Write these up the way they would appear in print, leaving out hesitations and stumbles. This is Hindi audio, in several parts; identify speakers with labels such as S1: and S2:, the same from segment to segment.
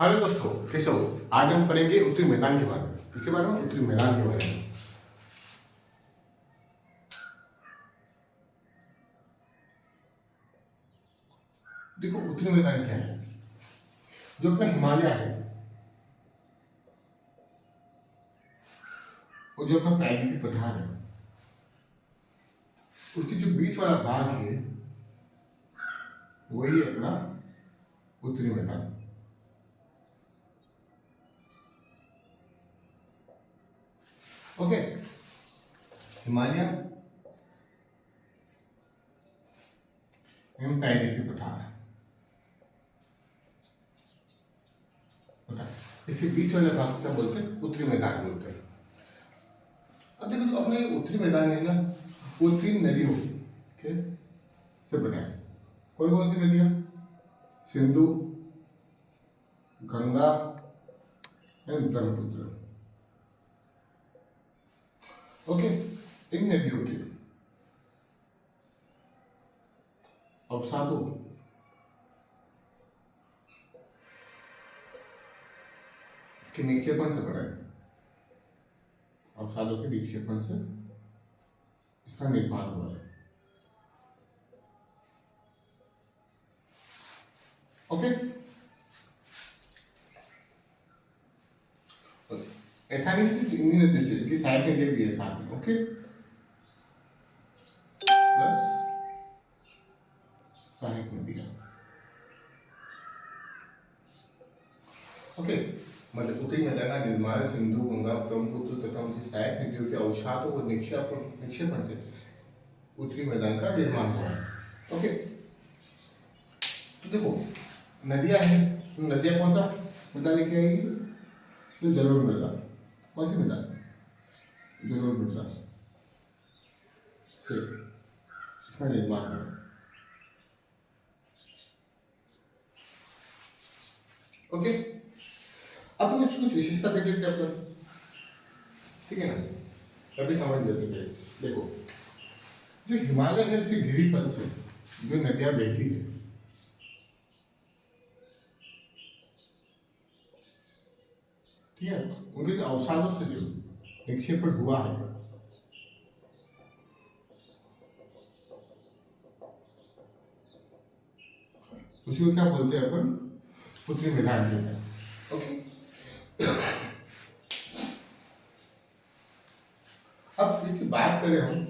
S1: हेलो दोस्तों, कैसे हो? आज हम पढ़ेंगे उत्तरी मैदान के बारे में। किसके बारे में? उत्तरी मैदान के बारे में। देखो, उत्तरी मैदान क्या है? जो अपना हिमालय है और जो अपना प्राकृतिक पठार है, उसके जो बीच वाला भाग है वही है अपना उत्तरी मैदान। ओके, हिमालय एवं प्राकृतिक पठार, इसके बीच वाले भाग को क्या बोलते हैं? उत्तरी मैदान बोलते हैं। अब देखो, जो अपने उत्तरी मैदान है ना, वो 3 नदियों के से बना है। कौन कौन सी नदियाँ? सिंधु, गंगा एंड ब्रह्मपुत्र। ओके, इन नदियों के अवसादों के निक्षेपण से बना है। अवसादों के निक्षेपण से इसका निर्माण हुआ है। ओके, ऐसा नहीं सिर्फ इंडियन नदियों से, इनकी सहायक नदियां भी है साथ में। ओके, प्लस सहायक नदियां। ओके, मतलब उत्तरी मैदान का निर्माण सिंधु, गंगा, ब्रह्मपुत्र तथा उनकी सहायक नदियों के अवसादों और निक्षेपण से उत्तरी मैदान का निर्माण हुआ है। ओके, तो देखो, नदियां हैं, नदियां कौन सा मुद्दा लेके आएगी? तो जलोढ़ मृदा। कौन सी मृदा? जलोढ़ मृदा से इसका निर्माण हुआ। ओके, अब तो कुछ विशेषता देख लेते हैं अपन, ठीक है ना? तभी समझ लेते हैं। देखो, जो हिमालय है उसके गिरिपथ से जो नदियां बहती है, ठीक है, उनके जो अवसादों से जो निक्षेपण हुआ है, उसी को क्या बोलते हैं अपन? उत्तरी मैदान कहते हैं। ओके, अब इसकी बात करें हम,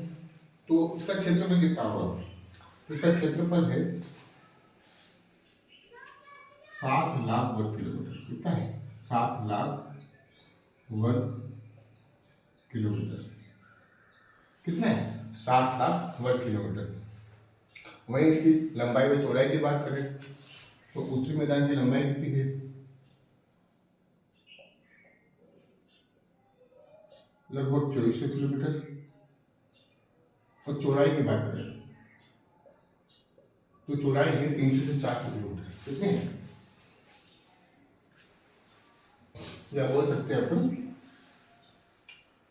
S1: तो इसका क्षेत्रफल कितना होगा? इसका क्षेत्रफल है 7 लाख वर्ग किलोमीटर। कितना है? 7 लाख वर्ग किलोमीटर। कितना है? 7 लाख वर्ग किलोमीटर। वहीं इसकी लंबाई व चौड़ाई की बात करें तो उत्तरी मैदान की लंबाई कितनी है? लगभग 2400 किलोमीटर। और चौड़ाई की बात करें तो चौड़ाई है 300 से 400 किलोमीटर। कितनी है? या बोल सकते हैं अपन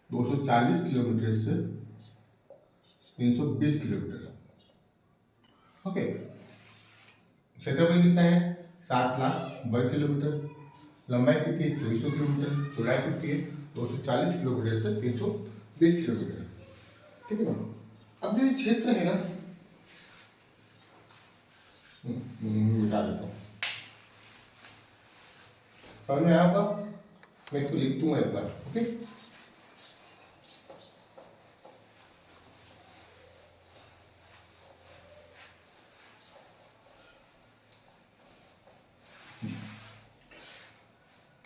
S1: 240 किलोमीटर से 320 किलोमीटर। ओके, क्षेत्रफल कितना है? 7 लाख वर्ग किलोमीटर। लंबाई कितनी है? 2400 किलोमीटर। चौड़ाई कितनी है? 240 किलोमीटर से 320 किलोमीटर। ठीक है ना? अब जो ये क्षेत्र है ना, मिटा देता हूँ, समझ में आया होगा? मैं इसको लिख दूंगा एक बार। ओके,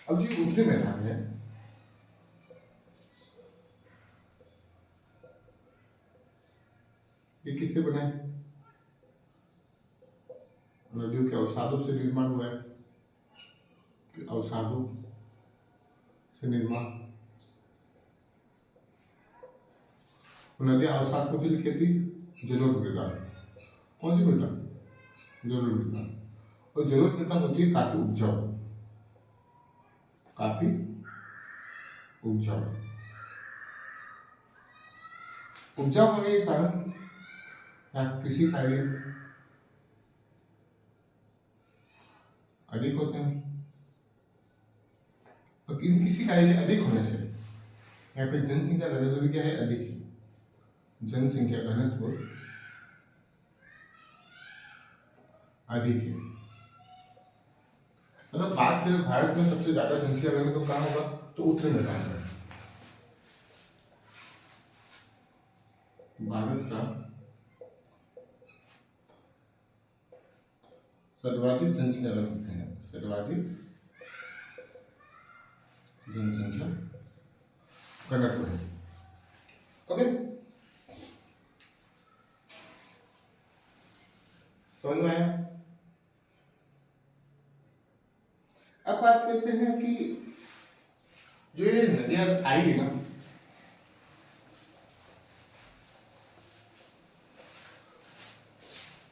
S1: अब जो उत्तरी मैदान है, ये किससे बना है? नदियों के अवसादों से निर्माण हुआ है। अवसादों से निर्माण। नदियां अवसाद को फिर कहती जलोढ़ मृदा। कौन सी मृदा? जलोढ़ मृदा। और जलोढ़ मृदा होती है काफी उपजाऊ। काफी उपजाऊ। उपजाऊ होने के कारण या कृषि कार्य अधिक होते हैं। इनकी साइज अधिक होने से यहाँ पे जनसंख्या घनत्व भी क्या है, अधिक है। जनसंख्या घनत्व अधिक है। अगर बात करें भारत में सबसे ज्यादा जनसंख्या घनत्व कहाँ होगा, तो उत्तरी मैदान में। भारत का सर्वाधिक जनसंख्या घनत्व है, सर्वाधिक जनसंख्या घनत्व है। ओके, समझ में आया। अब बात करते हैं कि जो ये नदियां आई है ना,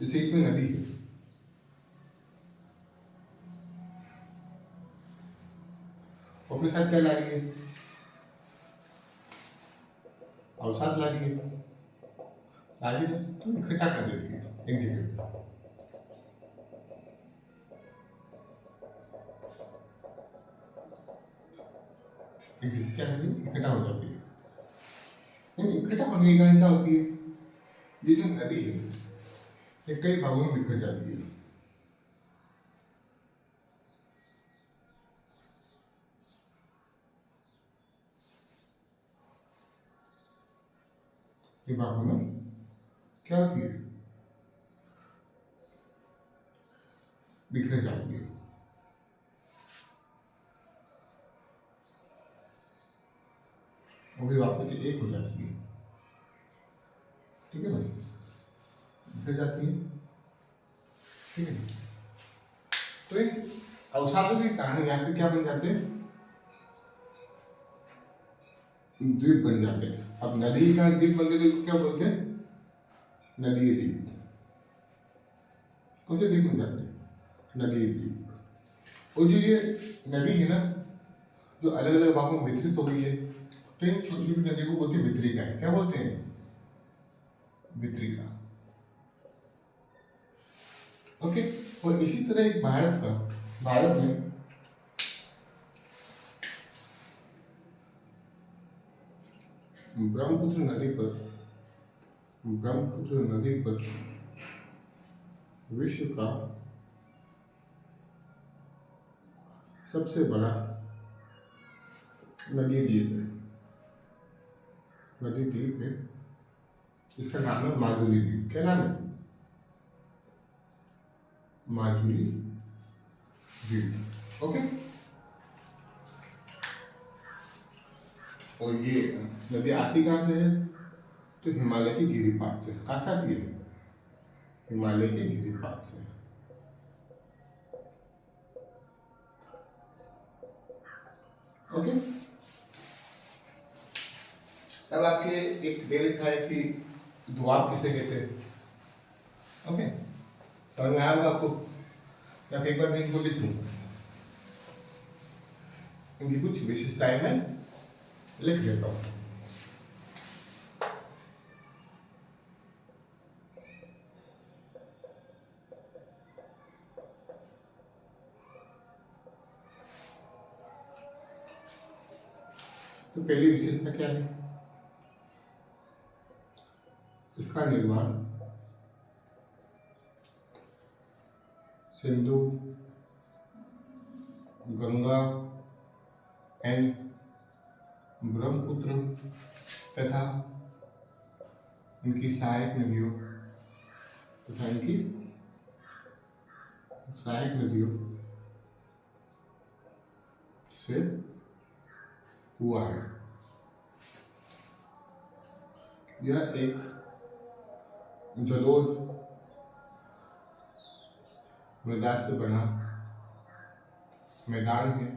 S1: जैसे इसमें नदी है, अपने साथ क्या ला रही है, अवसाद ला रही है, तो इकट्ठा कर देती है एक जगह। क्या है, इकट्ठा हो जाती है। इकट्ठा होने के कारण क्या होती है, ये जो नदी है ये कई भागों में बिखर जाती है। ये भागों में क्या होती है, बिखर जाती है। और फिर वापस से एक हो जाती है। ठीक है भाई, बिखर जाती है। ठीक है, तो इन अवसादों के कारण यहाँ पे क्या बन जाते हैं, द्वीप बन जाते हैं। अब नदी का द्वीप बनते तो क्या बोलते हैं, नदी द्वीप। कौन से द्वीप बन जाते हैं, नदी द्वीप। और जो ये नदी है ना, जो अलग अलग भागों में वितरित हो गई है, तो इन छोटी छोटी नदी को बोलते हैं वितरिकाएं। क्या बोलते हैं, वितरिका। ओके, और इसी तरह एक भारत में ब्रह्मपुत्र नदी पर विश्व का सबसे बड़ा नदी द्वीप है। इसका नाम है माजुली द्वीप। क्या नाम है, माजुली द्वीप। ओके, और ये नदी आती कहाँ से है, तो हिमालय के गिरिपाद से। कहाँ से आती है, हिमालय के गिरिपाद से। ओके, अब आपके एक दे लिखा है कि द्वाब किसे कहते हैं। ओके, समझ में आया आपको, या एक बार मैं इनको लिख लूँ, इनकी कुछ विशेषताएं मैं लिख देता हूँ। तो पहली विशेषता क्या है, इसका निर्माण सिंधु, गंगा एंड ब्रह्मपुत्र तथा इनकी सहायक नदियों से हुआ है। यह एक जलोढ़ मृदा से बना मैदान है।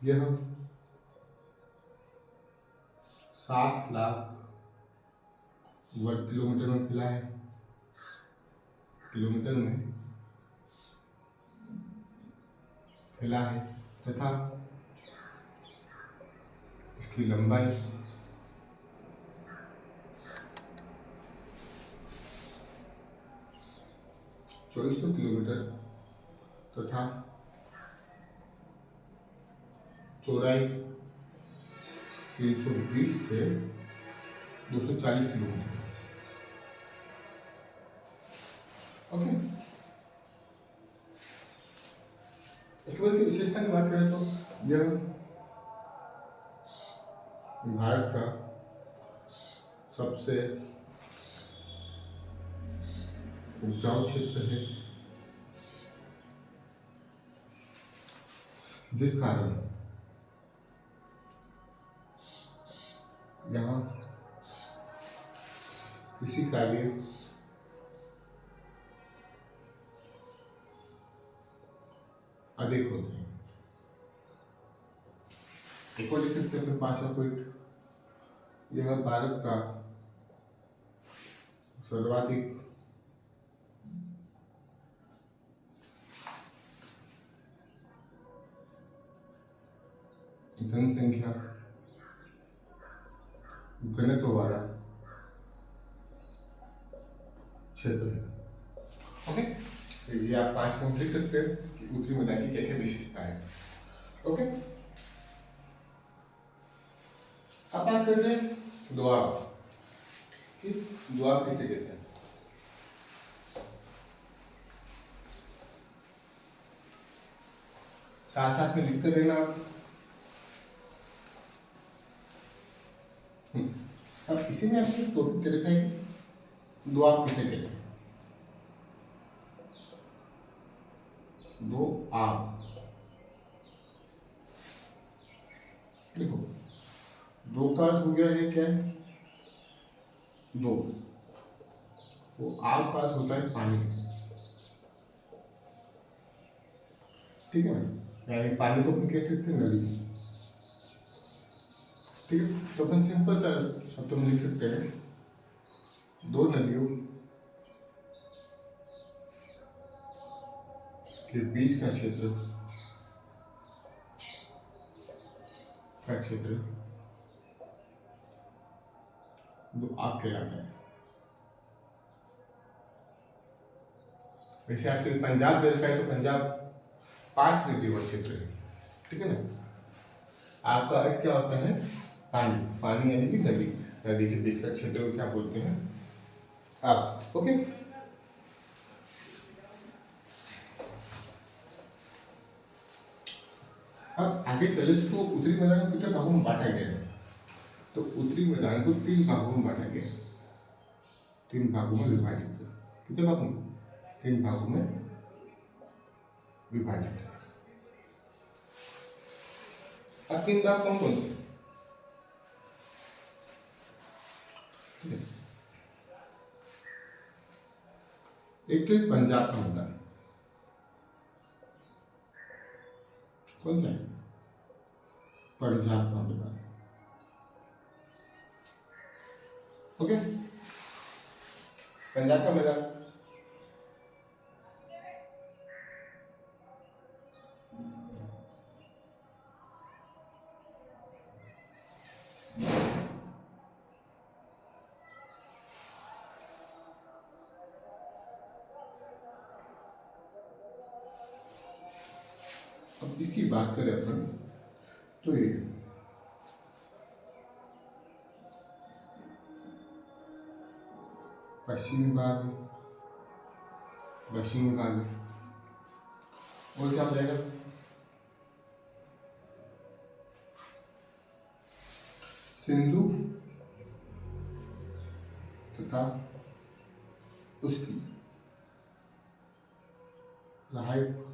S1: यह 7 लाख वर्ग किलोमीटर में फैला है, किलोमीटर में फैला है, तथा इसकी लंबाई 2400 किलोमीटर तथा चौड़ाई 320 से 240 किलोमीटर। ओके, इसके बाद की विशेषता की बात करें तो यह भारत का सबसे उपजाऊ क्षेत्र है, जिस कारण यहाँ कृषि कार्य अधिक होते हैं। एक और लिख सकते हैं 5वां पॉइंट, यह भारत का सर्वाधिक जनसंख्या घनत्व वाला क्षेत्र है। ओके, तो ये आप 5 पॉइंट लिख सकते हैं कि उत्तरी मैदान की क्या क्या विशेषता है। ओके, अब बात करते हैं दोआब। दोआब किसे कहते हैं? साथ साथ में लिखते रहना। अब इसी में आपने टॉपिक दे रखा है कि दोआब किसे कहते हैं। दोआब, देखो दो का अर्थ हो गया है क्या है? दो। वो आब का अर्थ होता है पानी, ठीक है ना, यानी पानी को अपन कह सकते हैं नदी, ठीक है। तो अपन सिंपल सा शब्दों में लिख सकते हैं दो नदियों के बीच का क्षेत्र दोआब कहलाता है। वैसे आपके पंजाब दे रखा है तो पंजाब 5 नदियों का क्षेत्र है, ठीक है ना। आपका अर्थ क्या होता है? पानी, पानी यानी कि नदी, नदी के बीच का क्षेत्र को क्या बोलते हैं? आप। ओके, अब आगे चले तो उत्तरी मैदान को कितने भागों में बांटा गया है? तो उत्तरी मैदान को 3 भागों में बांटा गया, 3 भागों में विभाजित। कितने भागों में? 3 भागों में विभाजित। अब 3 भाग कौन कौन से? एक तो पंजाब का मैदान, कौन सा है? पंजाब का मैदान। ओके, पंजाब का मैदान। अब इसकी बात करें अपन तो ये पश्चिमी भाग, दक्षिणी भाग, और क्या हो जाएगा? सिंधु तथा उसकी सहायक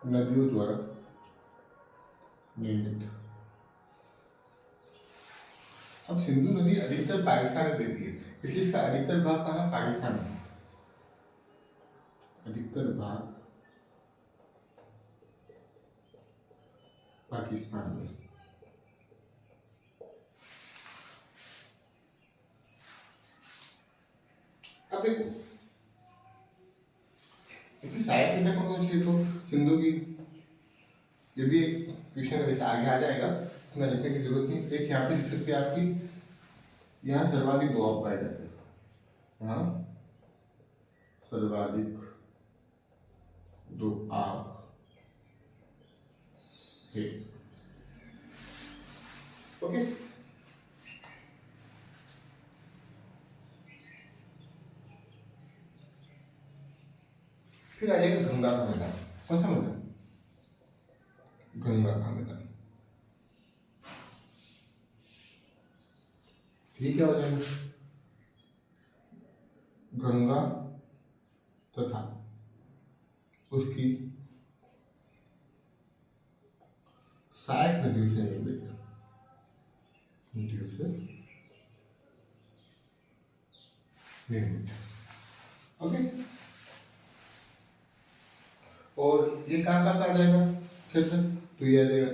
S1: नदियों द्वारा निर्मित। अब सिंधु नदी अधिकतर पाकिस्तान में बहती है, इसलिए इसका अधिकतर भाग कहाँ? पाकिस्तान में। अधिकतर भाग पाकिस्तान में। अब देखो इसकी सहायक नदियां कौन कौन सी है? तो सिंधु की, ये भी एक क्वेश्चन वैसे आगे आ जाएगा, इतना लिखने की जरूरत नहीं। एक यहाँ पे लिख सकते हैं आपकी, यहाँ सर्वाधिक दोआब पाए जाते हैं, यहाँ सर्वाधिक दोआब है। ओके, फिर आ जाएगा गंगा का मैदान। कौन सा मैदान? गंगा का मैदान। ये क्या हो जाएगा? गंगा तथा उसकी सहायक नदियों से निर्मित ओके। और ये कहाँ कहाँ आ जाएगा क्षेत्र? तो ये आ जाएगा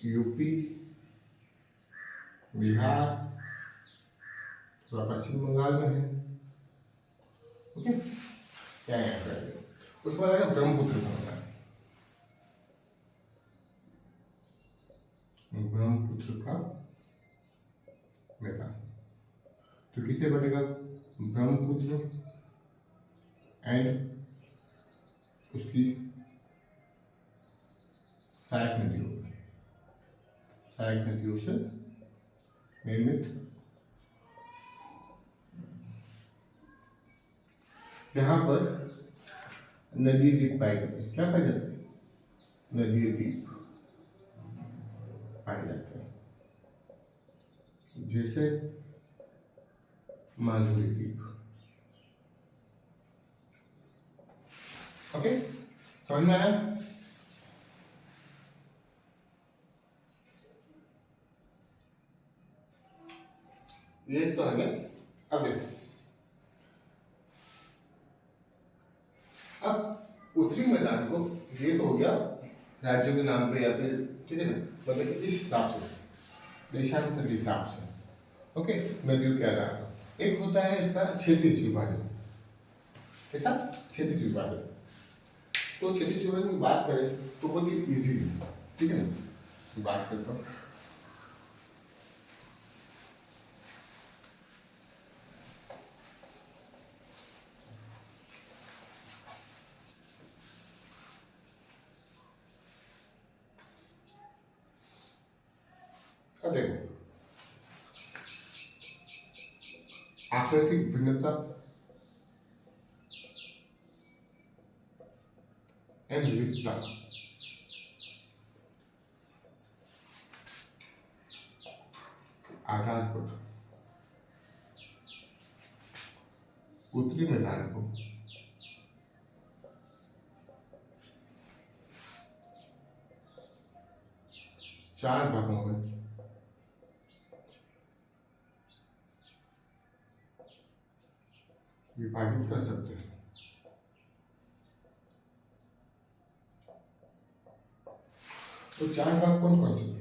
S1: यूपी, बिहार, थोड़ा पश्चिम बंगाल में है। ओके, क्या यहाँ पर आएगा? उसके बाद आएगा ब्रह्मपुत्र का मैदान। ब्रह्मपुत्र का मैदान तो किसे बनेगा? ब्रह्मपुत्र एंड उसकी सहायक नदियों से निर्मित। यहाँ पर नदी द्वीप पाए जाते हैं। क्या पाए जाते हैं? नदी द्वीप पाए जाते हैं, जैसे माजुली द्वीप। ओके, समझ में आया? ये तो है। अब देखो, अब उत्तरी मैदान को, ये तो हो गया राज्यों के नाम पे या फिर, ठीक है ना, मतलब कि इस हिसाब से, देशांतर के हिसाब से। ओके, नदियों के आधार पर। एक होता है इसका क्षेत्रीय विभाजन। ऐसा क्षेत्रीय विभाजन, तो क्षेत्रीय विभाजन की बात करें तो बहुत ही ईजी है, ठीक है ना। बात करता हूँ। अब देखो, आकृतिक भिन्नता एंड विविधता आधार पर उत्तरी मैदान को चार भागों में विभाजित कर सकते हैं। तो चार भाग कौन कौन से?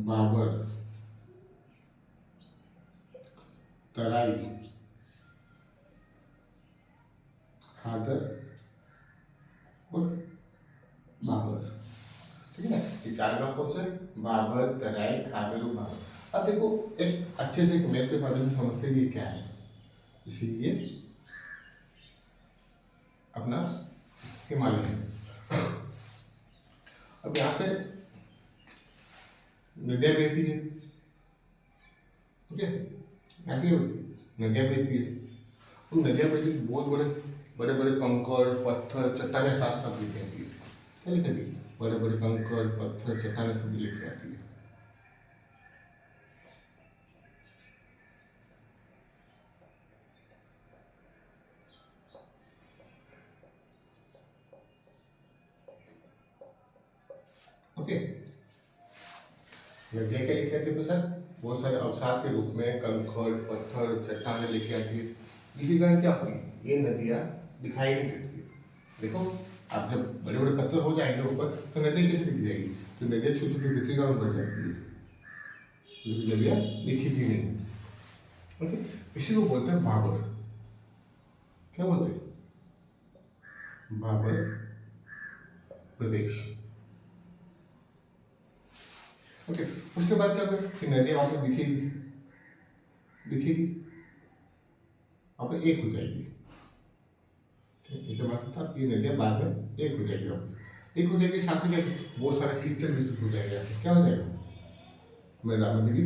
S1: बाबर, तराई, खादर और बाबर, ठीक है ना। ये चार भाग कौन से? बाबर, तराई, खादर और बाबर। अब देखो, एक अच्छे से एक मैप के माध्यम से समझते हैं ये क्या है। इसीलिए अपना हिमालय है। अब यहाँ से नदियाँ बहती है, ठीक है, ऐसी नदियाँ बहती है। उन नदियाँ बहती है, बहुत बड़े बड़े बड़े कंकड़ पत्थर चट्टानें साथ साथ लेके आती है। क्या लेके आती है? बड़े बड़े कंकड़ पत्थर चट्टानें सब लेके आती है। ओके, नदियाँ क्या लेके आती है सर? बहुत सारे अवसाद के रूप में कंकड़ पत्थर चट्टानें लेके आती है। इसी कारण क्या होगी, ये नदियाँ दिखाई नहीं देती है। देखो, आप जब बड़े बड़े पत्थर हो जाएंगे ऊपर तो नदी कैसे दिख जाएगी? तो नदियाँ छोटी छोटी गिरती में बढ़ जाती है, लेकिन नदियाँ दिखेगी नहीं। ओके, इसी को बोलते हैं भाबर। क्या बोलते हैं? भाबर प्रदेश। ओके, उसके बाद क्या करें कि नदियाँ वहाँ पर दिखेगी, दिखेगी वहाँ पर एक हो जाएगी। इसे मतलब ये नदियाँ बाद में एक हो जाएगी, वापस एक हो जाएगी, साथ में बहुत सारा कीचड़ विचड़ हो जाएगा, क्या हो जाएगा मैदान में भी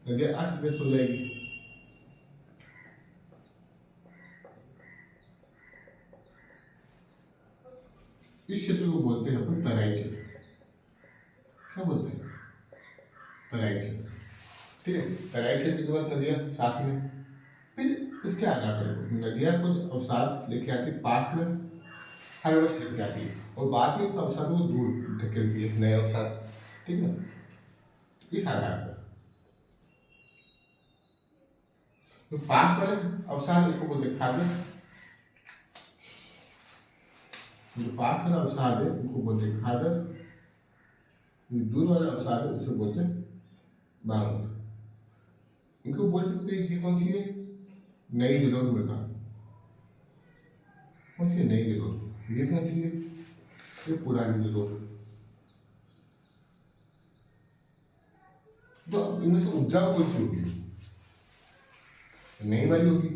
S1: नदियाँ अस्त व्यस्त हो जाएगी। इस क्षेत्र को बोलते हैं अपन तराई क्षेत्र। क्या बोलते हैं? तराई क्षेत्र। ठीक है, तराई क्षेत्र के बाद नदियाँ साथ में, फिर इसके आधार पर नदियाँ कुछ अवसाद लेके आती है पास में, हर वर्ष लेके आती है, और बाद में इस अवसाद को दूर धकेलती है, नए अवसाद। ठीक है, इस आधार पर तो पास वाले अवसाद इसको बोलते हैं खाद्य, जो पास वाला अवसाद है उनको बोलते हैं खादर, दूर वाला अवसाद है उसे बोलते हैं बांग। इनको बोल सकते हैं ये कौन सी है? नई जलोढ़ मृदा। कौन सी नई जलोढ़? ये कौन सी है? ये पुरानी जलोढ़। तो इनमें से उपजाऊ कौन सी होगी? नई वाली होगी,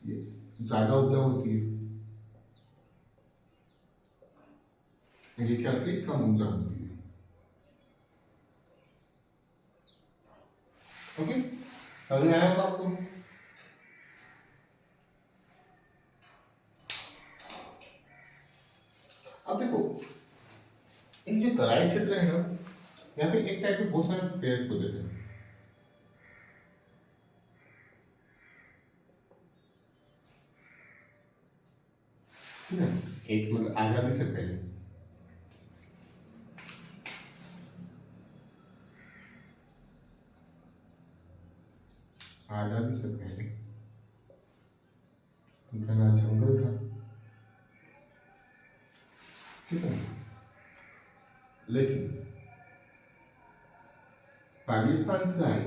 S1: ये ज्यादा उपजाऊ होती है, ये क्या होती है? कम उपजाऊ होती है। ओके, समझ में आया होगा आपको? अब देखो, ये जो तराई क्षेत्र है ना, यहाँ पे एक टाइप के बहुत सारे पेड़ पौधे थे। ठीक है, एक मतलब आजादी से पहले, आजादी से पहले घना जंगल था। ठीक है, लेकिन पाकिस्तान से आए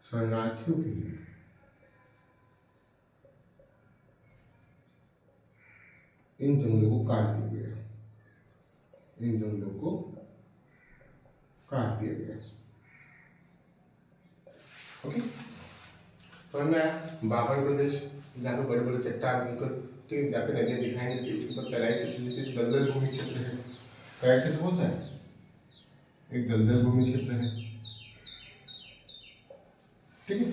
S1: शरणार्थियों के लिए इन जंगलों को काट दिया गया, इन जंगलों को काट दिया गया। ओके, वरना बाबर प्रदेश जहाँ पे बड़े बड़े चट्टान उनकर, ठीक, जहाँ पे नदियाँ दिखाई देती है, उसके ऊपर तराई क्षेत्र, दलदल भूमि क्षेत्र है। तराई क्षेत्र कौन सा है? एक दलदल भूमि क्षेत्र है। ठीक है,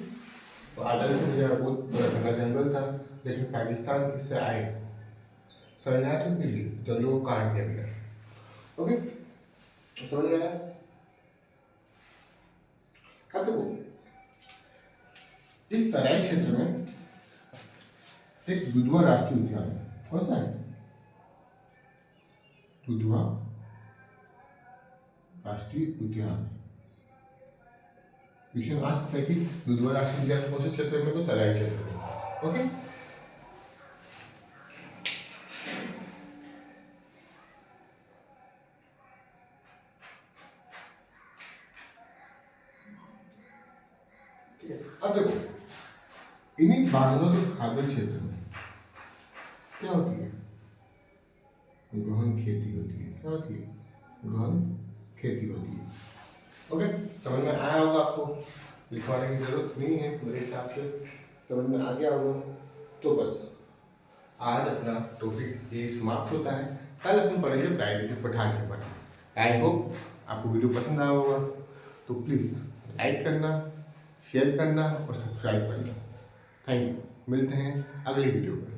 S1: तो आजादी से पहले बहुत बड़ा घना जंगल था, लेकिन पाकिस्तान से आए शरणार्थियों के लिए जंगलों को काट दिया गया। ओके, समझ में आया? अब देखो, इस तराई क्षेत्र में एक दुधवा राष्ट्रीय उद्यान है। कौन सा है? दुधवा राष्ट्रीय उद्यान है। क्वेश्चन आ सकता है कि दुधवा राष्ट्रीय उद्यान कौन से क्षेत्र में? तो तराई क्षेत्र में। ओके, अब देखो, इन्हीं बांग्लों के खाद्य क्षेत्र में क्या होती है? गहन खेती होती है। क्या होती है? गहन खेती होती है। ओके, समझ में आया होगा आपको? लिखवाने की जरूरत नहीं है, मेरे हिसाब से समझ में आ गया होगा। तो बस आज अपना टॉपिक ये समाप्त होता है। कल अपन पढ़ेंगे प्राइवेट पठान के बारे में। आई होप आपको वीडियो पसंद आया होगा, तो प्लीज़ लाइक करना, शेयर करना और सब्सक्राइब करना। थैंक यू, मिलते हैं अगले वीडियो में।